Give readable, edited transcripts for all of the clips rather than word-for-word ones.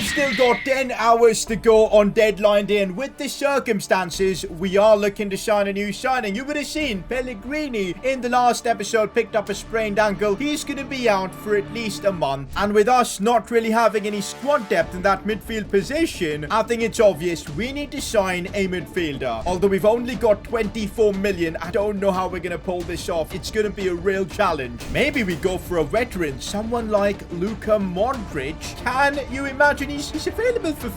we've still got 10 hours to go on deadline day, and with the circumstances, we are looking to sign a new signing. You would have seen Pellegrini in the last episode picked up a sprained ankle. He's going to be out for at least a month, and with us not really having any squad depth in that midfield position, I think it's obvious we need to sign a midfielder. Although we've only got 24 million, I don't know how we're going to pull this off. It's going to be a real challenge. Maybe we go for a veteran, someone like Luka Modric. Can you imagine he's available for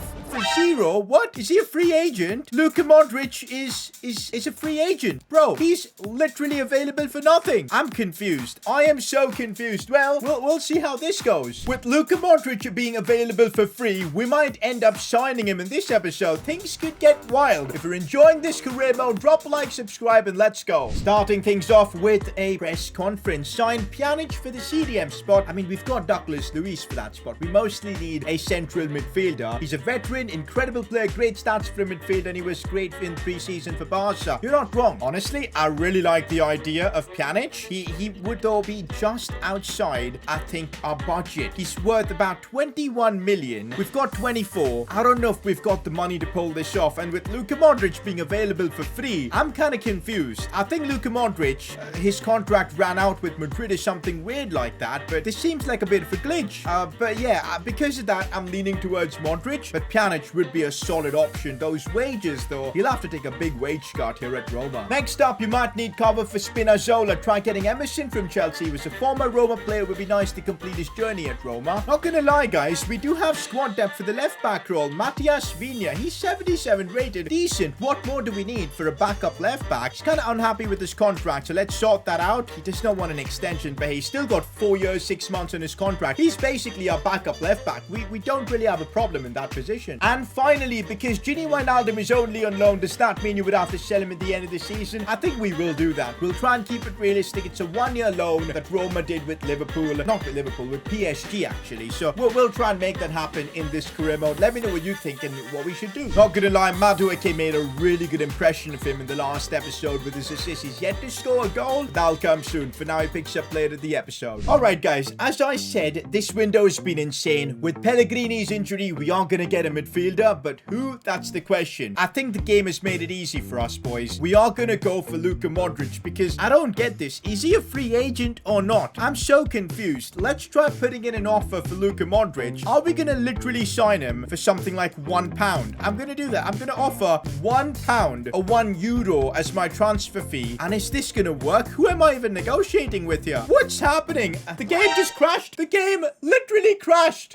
zero? What? Is he a free agent? Luka Modric is a free agent. Bro, he's literally available for nothing. I'm confused. I am so confused. Well, we'll see how this goes. With Luka Modric being available for free, we might end up signing him in this episode. Things could get wild. If you're enjoying this career mode, drop a like, subscribe, and let's go. Starting things off with a press conference. Sign Pjanić for the CDM spot. I mean, we've got Douglas Luiz for that spot. We mostly need a central midfielder. He's a veteran, incredible player, great stats for a midfield, and he was great in pre-season for Barca. You're not wrong. Honestly, I really like the idea of Pjanić. He would though be just outside, I think, our budget. He's worth about 21 million. We've got 24. I don't know if we've got the money to pull this off, and with Luka Modric being available for free, I'm kind of confused. I think Luka Modric, his contract ran out with Madrid or something weird like that, but this seems like a bit of a glitch. But yeah, because of that, I'm leaning towards Modric, but Pjanić would be a solid option. Those wages, though, he'll have to take a big wage cut here at Roma. Next up, you might need cover for Spinazzola. Try getting Emerson from Chelsea. He was a former Roma player. It would be nice to complete his journey at Roma. Not gonna lie, guys, we do have squad depth for the left back role. Matthias Viña, he's 77 rated. Decent. What more do we need for a backup left back? He's kind of unhappy with his contract, so let's sort that out. He does not want an extension, but he's still got 4 years, 6 months on his contract. He's basically our backup left back. We don't really have a problem in that position. And finally, because Gini Wijnaldum is only on loan, does that mean you would have to sell him at the end of the season? I think we will do that. We'll try and keep it realistic. It's a 1-year loan that Roma did with Liverpool. Not with Liverpool, with PSG actually. So we'll try and make that happen in this career mode. Let me know what you think and what we should do. Not gonna lie, Madueke made a really good impression of him in the last episode with his assist. He's yet to score a goal. That'll come soon. For now, he picks up later the episode. Alright guys, as I said, this window has been insane. With Pellegrini's injury, we are gonna get a midfielder, but who? That's the question. I think the game has made it easy for us, boys. We are gonna go for Luka Modric because I don't get this. Is he a free agent or not? I'm so confused. Let's try putting in an offer for Luka Modric. Are we gonna literally sign him for something like £1? I'm gonna do that. I'm gonna offer £1 or €1 as my transfer fee. And is this gonna work? Who am I even negotiating with here? What's happening? The game just crashed. The game literally crashed.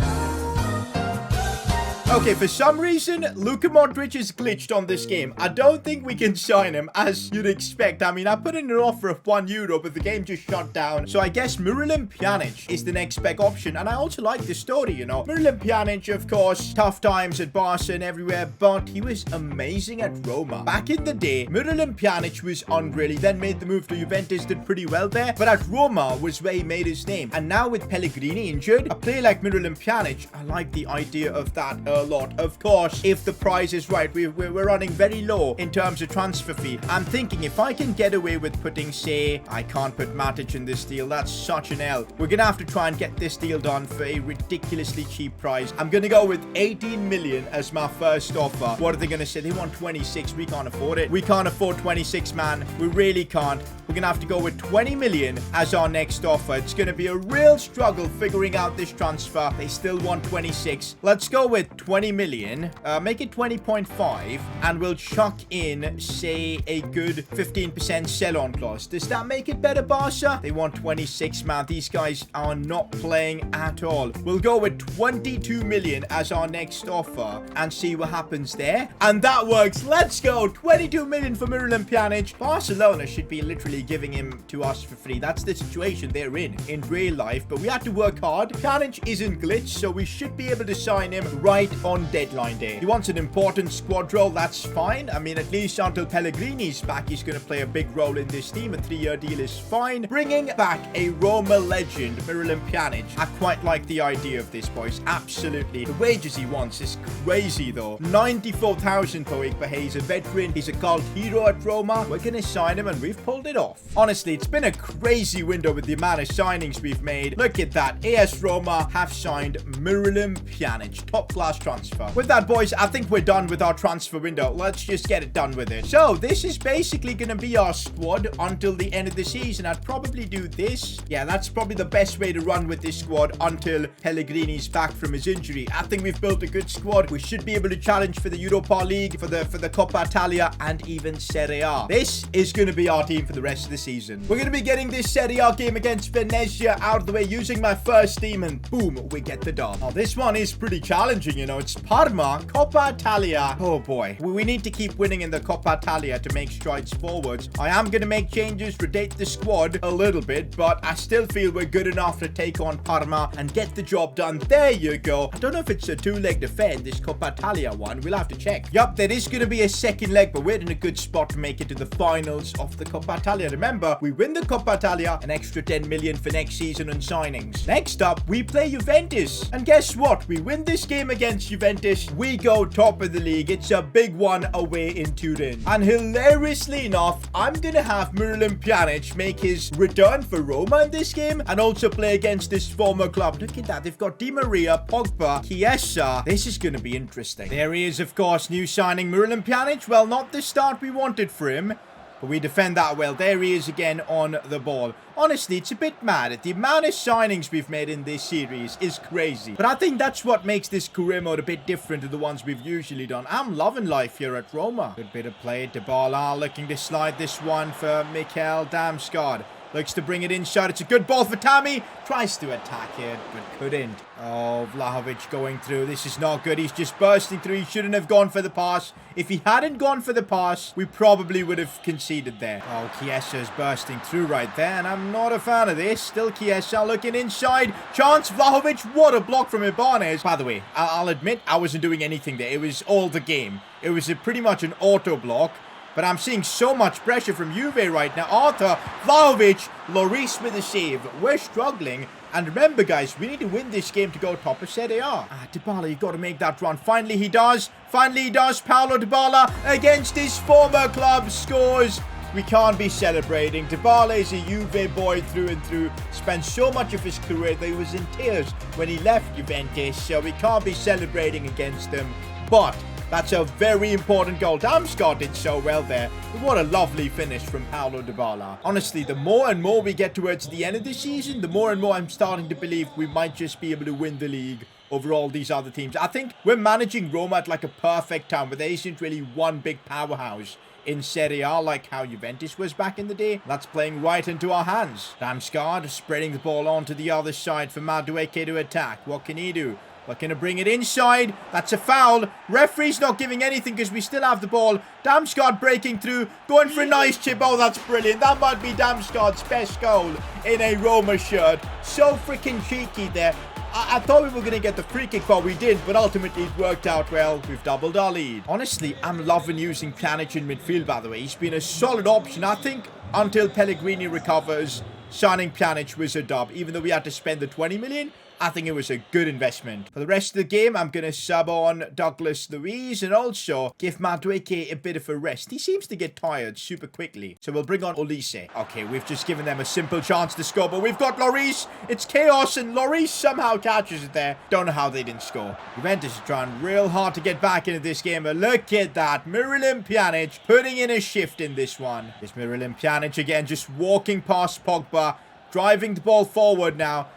Okay, for some reason, Luka Modric is glitched on this game. I don't think we can sign him as you'd expect. I mean, I put in an offer of €1, but the game just shut down. So I guess Miralem Pjanić is the next best option. And I also like the story, you know. Miralem Pjanić, of course, tough times at Barca and everywhere, but he was amazing at Roma. Back in the day, Miralem Pjanić was unreal. He then made the move to Juventus, did pretty well there. But at Roma was where he made his name. And now with Pellegrini injured, a player like Miralem Pjanić, I like the idea of that a lot. Of course, if the price is right, we're running very low in terms of transfer fee. I'm thinking if I can get away with putting, say, I can't put Matic in this deal. That's such an L. We're gonna have to try and get this deal done for a ridiculously cheap price. I'm gonna go with 18 million as my first offer. What are they gonna say? They want 26. We can't afford it. We can't afford 26, man. We really can't. We're gonna have to go with 20 million as our next offer. It's gonna be a real struggle figuring out this transfer. They still want 26. Let's go with 20 million. Make it 20.5, and we'll chuck in, say, a good 15% sell-on clause. Does that make it better, Barca? They want 26, man. These guys are not playing at all. We'll go with 22 million as our next offer and see what happens there. And that works. Let's go. 22 million for Miralem Pjanić. Barcelona should be literally giving him to us for free. That's the situation they're in real life, but we have to work hard. Pjanić isn't glitched, so we should be able to sign him right on deadline day. He wants an important squad role. That's fine. I mean, at least until Pellegrini's back, he's going to play a big role in this team. A 3-year deal is fine. Bringing back a Roma legend, Miralem Pjanić. I quite like the idea of this, boys. Absolutely. The wages he wants is crazy, though. 94,000 per week, but he's a veteran. He's a cult hero at Roma. We're going to sign him, and we've pulled it off. Honestly, it's been a crazy window with the amount of signings we've made. Look at that. AS Roma have signed Miralem Pjanić. Top class transfer. With that, boys, I think we're done with our transfer window. Let's just get it done with it. So, this is basically going to be our squad until the end of the season. I'd probably do this. Yeah, that's probably the best way to run with this squad until Pellegrini's back from his injury. I think we've built a good squad. We should be able to challenge for the Europa League, for the Coppa Italia, and even Serie A. This is going to be our team for the rest of the season. We're going to be getting this Serie A game against Venezia out of the way using my first team, and boom, we get the dub. Now, this one is pretty challenging, you know. It's Parma, Coppa Italia. Oh boy, we need to keep winning in the Coppa Italia to make strides forwards. I am going to make changes, rotate the squad a little bit, but I still feel we're good enough to take on Parma and get the job done. There you go. I don't know if it's a 2-leg defend, this Coppa Italia one. We'll have to check. Yup, there is going to be a second leg, but we're in a good spot to make it to the finals of the Coppa Italia. Remember, we win the Coppa Italia, an extra 10 million for next season on signings. Next up, we play Juventus. And guess what? We win this game against Juventus. We go top of the league. It's a big one away in Turin. And hilariously enough, I'm going to have Miralem Pjanić make his return for Roma in this game and also play against this former club. Look at that. They've got Di Maria, Pogba, Chiesa. This is going to be interesting. There he is, of course, new signing Miralem Pjanić. Well, not the start we wanted for him, but we defend that well. There he is again on the ball. Honestly, it's a bit mad. The amount of signings we've made in this series is crazy. But I think that's what makes this career mode a bit different to the ones we've usually done. I'm loving life here at Roma. Good bit of play. Dybala looking to slide this one for Mikel Damsgaard. Looks to bring it inside. It's a good ball for Tammy. Tries to attack it, but couldn't. Oh, Vlahovic going through. This is not good. He's just bursting through. He shouldn't have gone for the pass. If he hadn't gone for the pass, we probably would have conceded there. Oh, Chiesa is bursting through right there, and I'm not a fan of this. Still Chiesa looking inside. Chance, Vlahovic. What a block from Ibanez. By the way, I'll admit I wasn't doing anything there. It was all the game. It was pretty much an auto block. But I'm seeing so much pressure from Juve right now. Arthur, Vlahovic, Lloris with a save. We're struggling. And remember, guys, we need to win this game to go top of Serie A. Dybala, you've got to make that run. Finally, he does. Finally, he does. Paulo Dybala against his former club scores. We can't be celebrating. Dybala is a Juve boy through and through. Spent so much of his career that he was in tears when he left Juventus. So we can't be celebrating against him. But that's a very important goal. Damsgaard did so well there. But what a lovely finish from Paulo Dybala. Honestly, the more and more we get towards the end of the season, the more and more I'm starting to believe we might just be able to win the league over all these other teams. I think we're managing Roma at like a perfect time, where there isn't really one big powerhouse in Serie A like how Juventus was back in the day. That's playing right into our hands. Damsgaard spreading the ball onto the other side for Madueke to attack. What can he do? Looking to bring it inside. That's a foul. Referee's not giving anything because we still have the ball. Damsgaard breaking through. Going for a nice chip. Oh, that's brilliant. That might be Damsgaard's best goal in a Roma shirt. So freaking cheeky there. I thought we were going to get the free kick, but we did. But ultimately, it worked out well. We've doubled our lead. Honestly, I'm loving using Pjanić in midfield, by the way. He's been a solid option. I think until Pellegrini recovers, signing Pjanić was a dub. Even though we had to spend the 20 million, I think it was a good investment. For the rest of the game, I'm going to sub on Douglas Luiz and also give Madueke a bit of a rest. He seems to get tired super quickly. So we'll bring on Olise. Okay, we've just given them a simple chance to score, but we've got Lloris. It's chaos, and Lloris somehow catches it there. Don't know how they didn't score. Juventus is trying real hard to get back into this game, but look at that. Miralem Pjanić putting in a shift in this one. There's Miralem Pjanić again, just walking past Pogba, driving the ball forward now.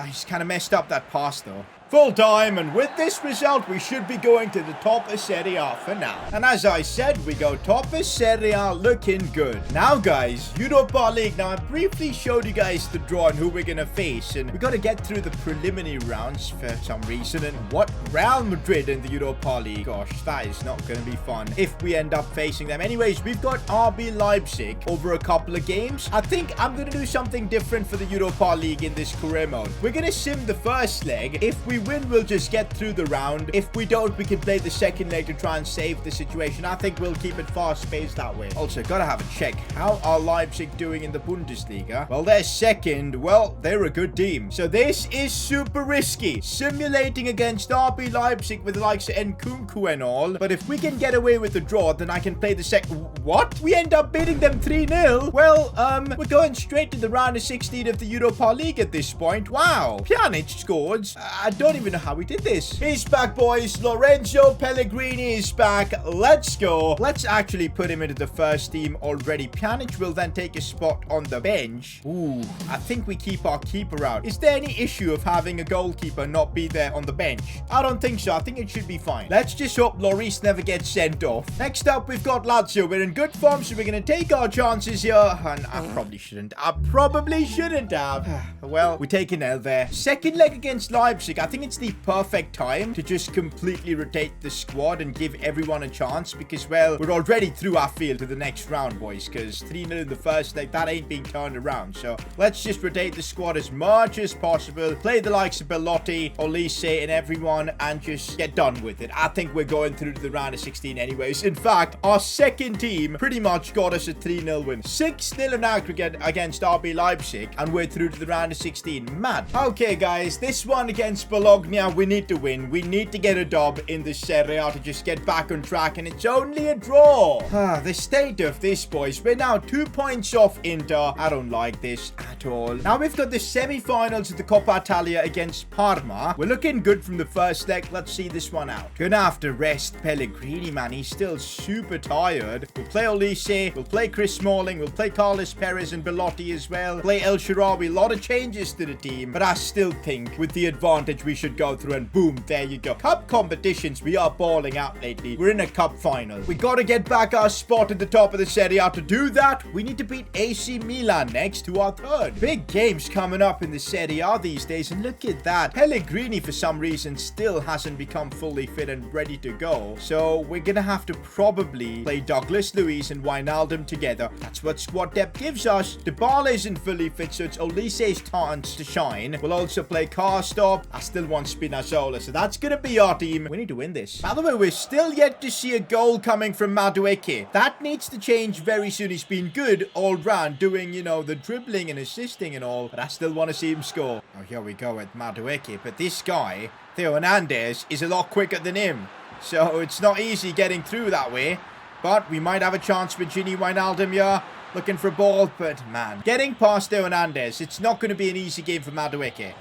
He's kind of messed up that pass, though. Full time, and with this result, we should be going to the top of Serie A for now. And as I said, we go top of Serie A, looking good. Now, guys, Europa League. Now, I briefly showed you guys the draw and who we're going to face, and we got to get through the preliminary rounds for some reason. And what? Real Madrid in the Europa League. Gosh, that is not going to be fun if we end up facing them. Anyways, we've got RB Leipzig over a couple of games. I think I'm going to do something different for the Europa League in this career mode. We're going to sim the first leg. If we win, we'll just get through the round. If we don't, we can play the second leg to try and save the situation. I think we'll keep it fast-paced that way. Also, gotta have a check. How are Leipzig doing in the Bundesliga? Well, they're second. Well, they're a good team. So this is super risky. Simulating against RB Leipzig with the likes of Nkunku and all. But if we can get away with the draw, then I can play the second... What? We end up beating them 3-0? Well, we're going straight to the round of 16 of the Europa League at this point. Wow. Pjanić scores. I don't even know how we did this. He's back, boys. Lorenzo Pellegrini is back. Let's go. Let's actually put him into the first team already. Pjanić will then take a spot on the bench. Ooh, I think we keep our keeper out. Is there any issue of having a goalkeeper not be there on the bench? I don't think so. I think it should be fine. Let's just hope Lloris never gets sent off. Next up, we've got Lazio. We're in good form, so we're going to take our chances here. And I probably shouldn't. I probably shouldn't have. Well, we take an L there. Second leg against Leipzig. I think it's the perfect time to just completely rotate the squad and give everyone a chance because, well, we're already through our field to the next round, boys, because 3-0 in the first leg, that ain't being turned around. So let's just rotate the squad as much as possible. Play the likes of Belotti, Olise, and everyone, and just get done with it. I think we're going through to the round of 16 anyways. In fact, our second team pretty much got us a 3-0 win. 6-0 in aggregate against RB Leipzig, and we're through to the round of 16. Mad. Okay, guys, this one against Bologna, we need to win. We need to get a dub in the Serie A to just get back on track, and it's only a draw. The state of this, boys. We're now 2 points off Inter. I don't like this at all. Now we've got the semi-finals of the Coppa Italia against Parma. We're looking good from the first leg. Let's see this one out. Gonna have to rest Pellegrini, man. He's still super tired. We'll play Olise. We'll play Chris Smalling. We'll play Carlos Perez and Belotti as well. Play El Shaarawy. A lot of changes to the team, but I still think with the advantage we should go through, and boom, there you go. Cup competitions, we are balling out lately. We're in a cup final. We gotta get back our spot at the top of the Serie A. To do that, we need to beat AC Milan next to our third. Big games coming up in the Serie A these days, and look at that. Pellegrini, for some reason, still hasn't become fully fit and ready to go. So we're gonna have to probably play Douglas Luiz and Wijnaldum together. That's what squad depth gives us. Dybala isn't fully fit, so it's Olise's chance to shine. We'll also play Karstorp. I still want Spinazzola, so that's gonna be our team. We need to win this. By the way, we're still yet to see a goal coming from Madueke. That needs to change very soon. He's been good all round, doing, you know, the dribbling and assisting and all, but I still want to see him score. Oh, here we go with Madueke, but this guy, Theo Hernandez, is a lot quicker than him, so it's not easy getting through that way, but we might have a chance with Gini Wijnaldum here, looking for a ball, but man, getting past Theo Hernandez, it's not going to be an easy game for Madueke.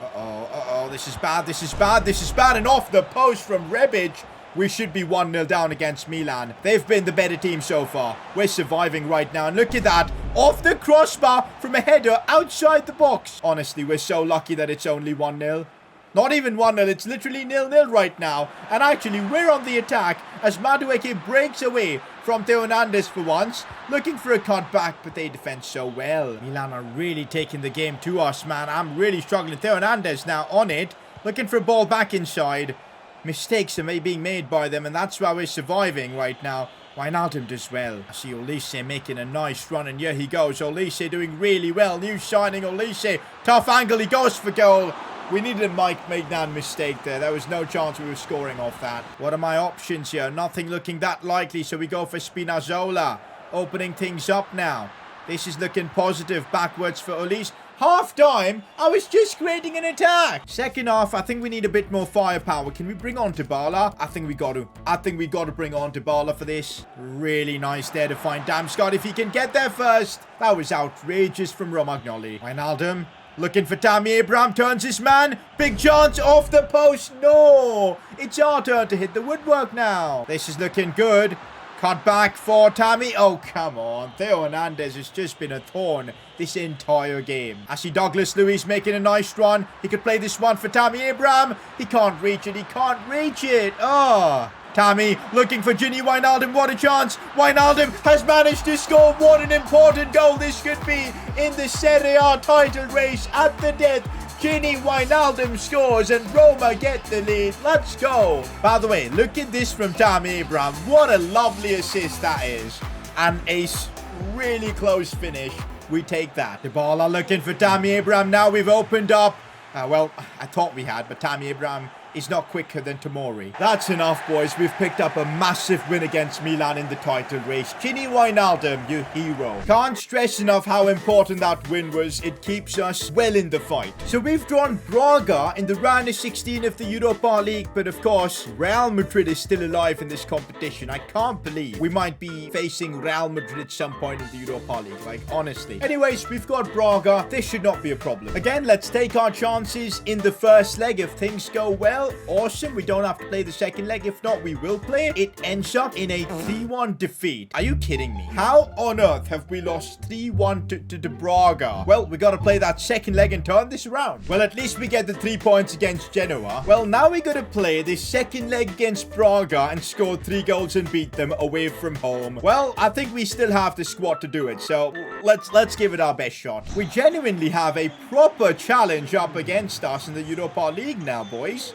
This is bad, this is bad, this is bad, and off the post from Rebic. We should be 1-0 down against Milan. They've been the better team so far. We're surviving right now. And look at that. Off the crossbar from a header outside the box. Honestly, we're so lucky that it's only 1-0. Not even 1-0. It's literally 0-0 right now. And actually, we're on the attack as Madueke breaks away from Theo Hernandez for once. Looking for a cutback, but they defend so well. Milan are really taking the game to us, man. I'm really struggling. Theo Hernandez now on it. Looking for a ball back inside. Mistakes are being made by them, and that's why we're surviving right now. Wijnaldum does well. I see Olise making a nice run, and here he goes. Olise doing really well. New signing Olise. Tough angle. He goes for goal. We needed a Mike Maignan mistake there. There was no chance we were scoring off that. What are my options here? Nothing looking that likely, so we go for Spinazzola. Opening things up now. This is looking positive. Backwards for Olise. Half time, I was just creating an attack. Second half, I think we need a bit more firepower. Can we bring on Dybala? I think we got to. I think we got to bring on Dybala for this. Really nice there to find Damsgaard if he can get there first. That was outrageous from Romagnoli. Wijnaldum looking for Tammy Abraham. Turns his man. Big chance off the post. No. It's our turn to hit the woodwork now. This is looking good. Cut back for Tammy. Oh, come on. Theo Hernandez has just been a thorn this entire game. I see Douglas Luiz making a nice run. He could play this one for Tammy Abraham. He can't reach it. He can't reach it. Oh. Tammy looking for Gini Wijnaldum. What a chance. Wijnaldum has managed to score. What an important goal this could be in the Serie A title race at the death. Gini Wijnaldum scores and Roma get the lead. Let's go. By the way, look at this from Tammy Abraham. What a lovely assist that is. And a really close finish. We take that. Dybala looking for Tammy Abraham. Now we've opened up. Well, I thought we had, but Tammy Abraham is not quicker than Tomori. That's enough, boys. We've picked up a massive win against Milan in the title race. Gini Wijnaldum, you hero. Can't stress enough how important that win was. It keeps us well in the fight. So we've drawn Braga in the round of 16 of the Europa League, but of course, Real Madrid is still alive in this competition. I can't believe we might be facing Real Madrid at some point in the Europa League, like honestly. Anyways, we've got Braga. This should not be a problem. Again, let's take our chances in the first leg. If things go well, awesome. We don't have to play the second leg. If not, we will play. It ends up in a 3-1 defeat. Are you kidding me? How on earth have we lost 3-1 to Braga? Well, we got to play that second leg and turn this around. Well, at least we get the 3 points against Genoa. Well, now we got to play the second leg against Braga and score 3 goals and beat them away from home. Well, I think we still have the squad to do it, so let's give it our best shot. We genuinely have a proper challenge up against us in the Europa League now, boys.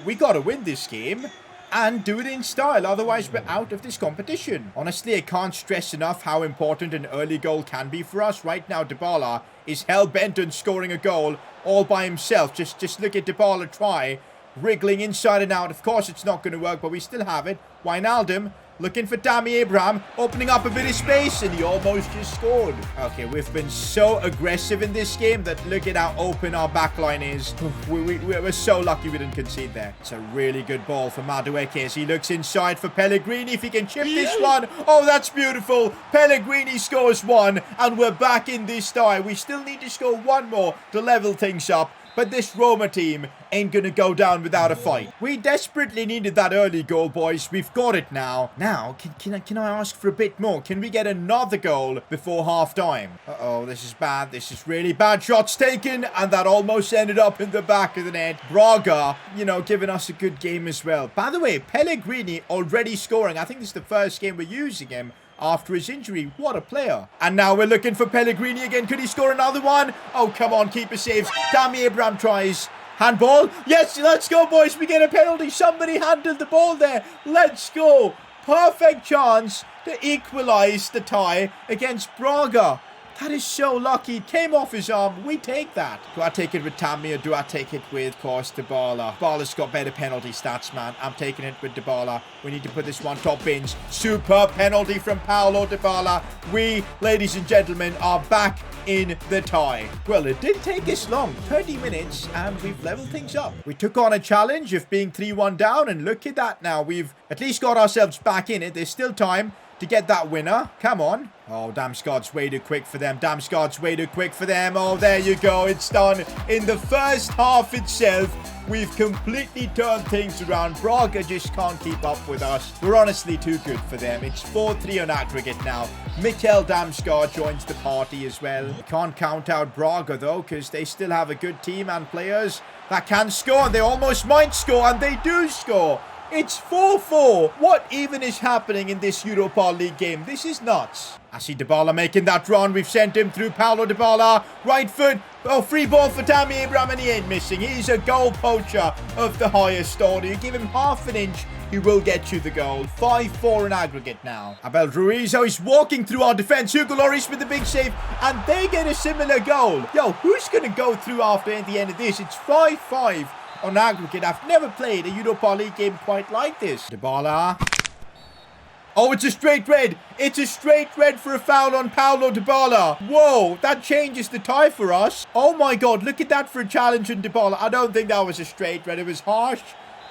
We got to win this game and do it in style, otherwise we're out of this competition. Honestly, I can't stress enough how important an early goal can be for us. Right now, Dybala is hell-bent on scoring a goal all by himself. Just look at Dybala try, wriggling inside and out. Of course, it's not going to work, but we still have it. Wijnaldum looking for Tammy Abraham, opening up a bit of space, and he almost just scored. Okay, we've been so aggressive in this game that look at how open our backline is. We're so lucky we didn't concede there. It's a really good ball for Madueke as he looks inside for Pellegrini. If he can chip this one. Oh, that's beautiful. Pellegrini scores 1, and we're back in this tie. We still need to score 1 more to level things up. But this Roma team ain't gonna go down without a fight. We desperately needed that early goal, boys. We've got it now. Now, can I ask for a bit more? Can we get another goal before half-time? Uh-oh, this is bad. This is really bad. Shots taken, and that almost ended up in the back of the net. Braga, you know, giving us a good game as well. By the way, Pellegrini already scoring. I think this is the first game we're using him after his injury. What a player. And now we're looking for Pellegrini again. Could he score another one? Oh, come on. Keeper saves. Tammy Abraham tries. Handball. Yes, let's go, boys. We get a penalty. Somebody handled the ball there. Let's go. Perfect chance to equalize the tie against Braga. That is so lucky. It came off his arm. We take that. Do I take it with Tammy or do I take it with, of course, Dybala? Dybala's got better penalty stats, man. I'm taking it with Dybala. We need to put this one top bins. Superb penalty from Paulo Dybala. We, ladies and gentlemen, are back in the tie. Well, it didn't take us long. 30 minutes and we've leveled things up. We took on a challenge of being 3-1 down, and look at that now. We've at least got ourselves back in it. There's still time to get that winner. Come on. Oh, Damsgaard's way too quick for them. Damsgaard's way too quick for them. Oh, there you go. It's done. In the first half itself, we've completely turned things around. Braga just can't keep up with us. We're honestly too good for them. It's 4-3 on aggregate now. Mikkel Damsgaard joins the party as well. We can't count out Braga, though, because they still have a good team and players that can score. They almost might score, and they do score. It's 4-4. What even is happening in this Europa League game? This is nuts. I see Dybala making that run. We've sent him through. Paulo Dybala. Right foot. Oh, free ball for Tammy Abraham, and he ain't missing. He's a goal poacher of the highest order. You give him half an inch, he will get you the goal. 5-4 in aggregate now. Abel Ruiz, oh, he's walking through our defense. Hugo Lloris with the big save, and they get a similar goal. Yo, who's going to go through after the end of this? It's 5-5. On aggregate. I've never played a Europa League game quite like this. Dybala. Oh, it's a straight red. It's a straight red for a foul on Paulo Dybala. Whoa, that changes the tie for us. Oh my God, look at that for a challenge on Dybala. I don't think that was a straight red. It was harsh,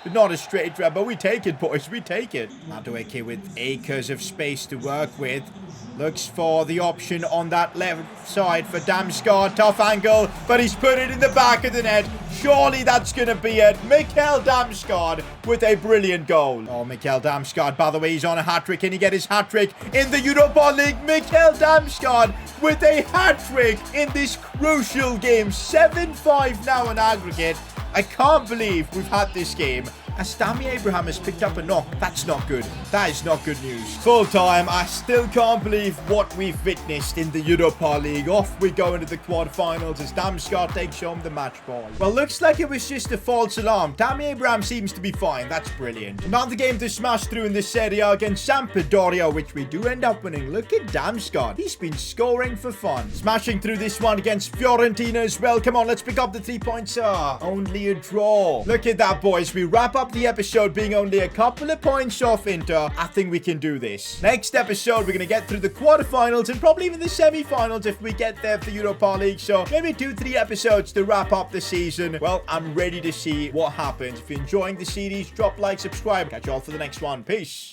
but not a straight red. But we take it, boys. We take it. Madueke with acres of space to work with. Looks for the option on that left side for Damsgaard. Tough angle, but he's put it in the back of the net. Surely that's going to be it. Mikkel Damsgaard with a brilliant goal. Oh, Mikkel Damsgaard, by the way, he's on a hat-trick. Can he get his hat-trick in the Europa League? Mikkel Damsgaard with a hat-trick in this crucial game. 7-5 now in aggregate. I can't believe we've had this game as Tammy Abraham has picked up a knock. That's not good. That is not good news. Full time. I still can't believe what we've witnessed in the Europa League. Off we go into the quarterfinals as Damsgaard takes home the match ball. Well, looks like it was just a false alarm. Tammy Abraham seems to be fine. That's brilliant. Another game to smash through in this Serie A against Sampdoria, which we do end up winning. Look at Damsgaard. He's been scoring for fun. Smashing through this one against Fiorentina as well. Come on, let's pick up the 3 points. Only a draw. Look at that, boys. We wrap up the episode being only a couple of points off Inter. I think we can do this. Next episode, we're going to get through the quarterfinals and probably even the semi-finals if we get there for Europa League. So maybe 2-3 episodes to wrap up the season. Well, I'm ready to see what happens. If you're enjoying the series, drop like, subscribe. Catch you all for the next one. Peace.